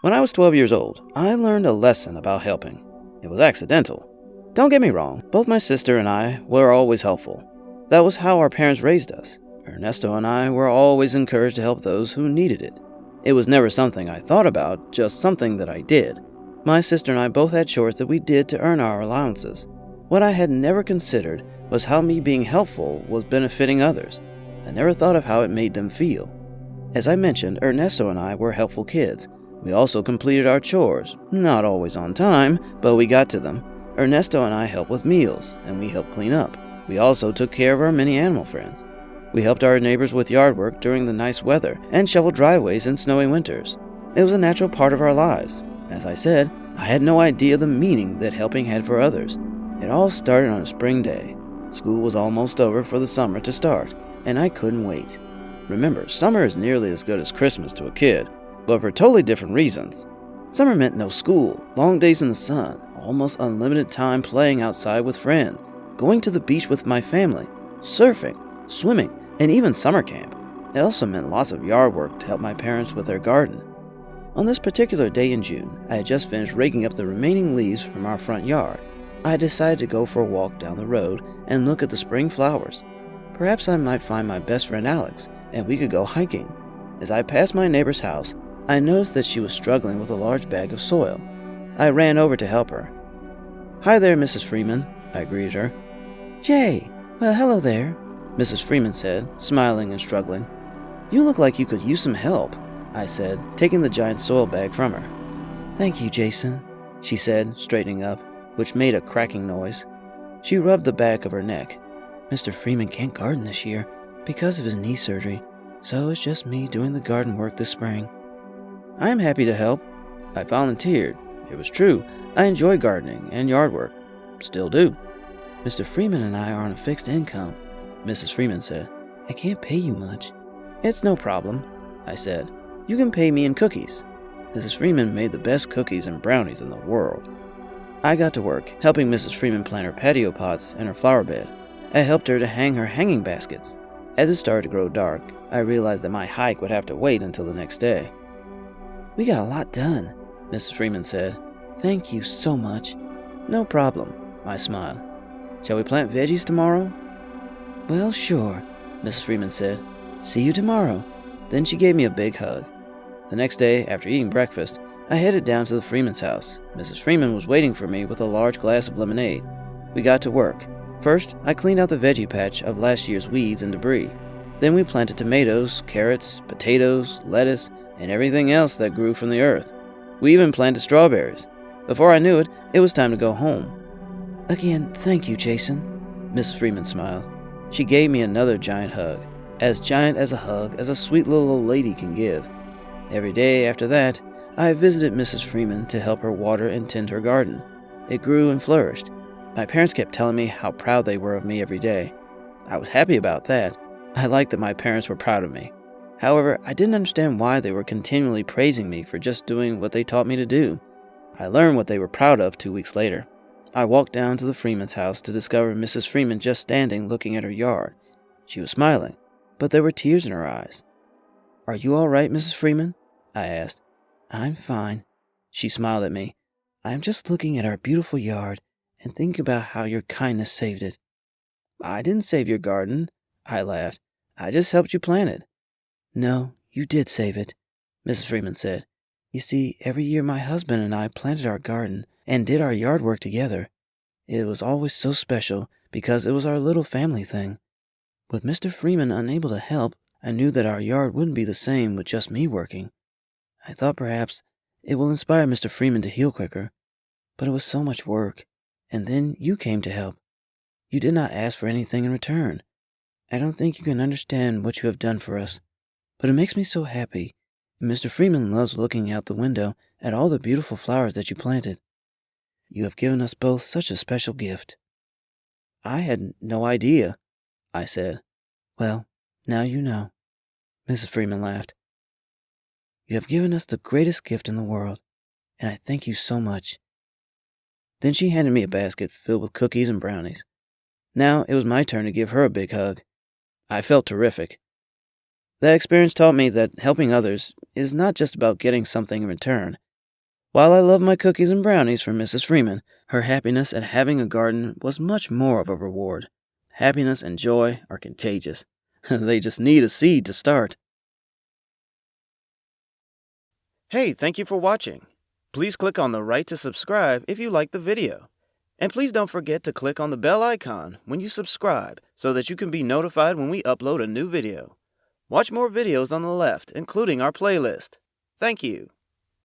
When I was 12 years old, I learned a lesson about helping. It was accidental. Don't get me wrong, both my sister and I were always helpful. That was how our parents raised us. Ernesto and I were always encouraged to help those who needed it. It was never something I thought about, just something that I did. My sister and I both had chores that we did to earn our allowances. What I had never considered was how me being helpful was benefiting others. I never thought of how it made them feel. As I mentioned, Ernesto and I were helpful kids. We also completed our chores, not always on time, but we got to them. Ernesto and I helped with meals, and we helped clean up. We also took care of our many animal friends. We helped our neighbors with yard work during the nice weather and shoveled driveways in snowy winters. It was a natural part of our lives. As I said, I had no idea the meaning that helping had for others. It all started on a spring day. School was almost over for the summer to start, and I couldn't wait. Remember, summer is nearly as good as Christmas to a kid, but for totally different reasons. Summer meant no school, long days in the sun, almost unlimited time playing outside with friends, going to the beach with my family, surfing, swimming, and even summer camp. It also meant lots of yard work to help my parents with their garden. On this particular day in June, I had just finished raking up the remaining leaves from our front yard. I had decided to go for a walk down the road and look at the spring flowers. Perhaps I might find my best friend Alex, and we could go hiking. As I passed my neighbor's house, I noticed that she was struggling with a large bag of soil. I ran over to help her. "Hi there, Mrs. Freeman," I greeted her. "Jay, well, hello there," Mrs. Freeman said, smiling and struggling. "You look like you could use some help," I said, taking the giant soil bag from her. "Thank you, Jason," she said, straightening up, which made a cracking noise. She rubbed the back of her neck. "Mr. Freeman can't garden this year because of his knee surgery, so it's just me doing the garden work this spring." "I am happy to help." I volunteered. It was true. I enjoy gardening and yard work. Still do. "Mr. Freeman and I are on a fixed income," Mrs. Freeman said. "I can't pay you much." "It's no problem," I said. "You can pay me in cookies." Mrs. Freeman made the best cookies and brownies in the world. I got to work, helping Mrs. Freeman plant her patio pots and her flower bed. I helped her to hang her hanging baskets. As it started to grow dark, I realized that my hike would have to wait until the next day. "We got a lot done," Mrs. Freeman said. "Thank you so much." "No problem," I smiled. "Shall we plant veggies tomorrow?" "Well, sure," Mrs. Freeman said. "See you tomorrow." Then she gave me a big hug. The next day, after eating breakfast, I headed down to the Freeman's house. Mrs. Freeman was waiting for me with a large glass of lemonade. We got to work. First, I cleaned out the veggie patch of last year's weeds and debris. Then we planted tomatoes, carrots, potatoes, lettuce, and everything else that grew from the earth. We even planted strawberries. Before I knew it, it was time to go home. "Again, thank you, Jason," Mrs. Freeman smiled. She gave me another giant hug, as giant as a hug as a sweet little old lady can give. Every day after that, I visited Mrs. Freeman to help her water and tend her garden. It grew and flourished. My parents kept telling me how proud they were of me every day. I was happy about that. I liked that my parents were proud of me. However, I didn't understand why they were continually praising me for just doing what they taught me to do. I learned what they were proud of 2 weeks later. I walked down to the Freeman's house to discover Mrs. Freeman just standing looking at her yard. She was smiling, but there were tears in her eyes. "Are you all right, Mrs. Freeman?" I asked. "I'm fine," she smiled at me. "I'm just looking at our beautiful yard and thinking about how your kindness saved it." "I didn't save your garden," I laughed. "I just helped you plant it." "No, you did save it," Mrs. Freeman said. "You see, every year my husband and I planted our garden and did our yard work together. It was always so special because it was our little family thing. With Mr. Freeman unable to help, I knew that our yard wouldn't be the same with just me working. I thought perhaps it will inspire Mr. Freeman to heal quicker, but it was so much work. And then you came to help. You did not ask for anything in return. I don't think you can understand what you have done for us, but it makes me so happy. And Mr. Freeman loves looking out the window at all the beautiful flowers that you planted. You have given us both such a special gift." "I had no idea," I said. "Well, now you know." Mrs. Freeman laughed. "You have given us the greatest gift in the world, and I thank you so much." Then she handed me a basket filled with cookies and brownies. Now it was my turn to give her a big hug. I felt terrific. That experience taught me that helping others is not just about getting something in return. While I loved my cookies and brownies from Mrs. Freeman, her happiness at having a garden was much more of a reward. Happiness and joy are contagious. They just need a seed to start. Hey, thank you for watching. Please click on the right to subscribe if you liked the video. And please don't forget to click on the bell icon when you subscribe so that you can be notified when we upload a new video. Watch more videos on the left, including our playlist. Thank you.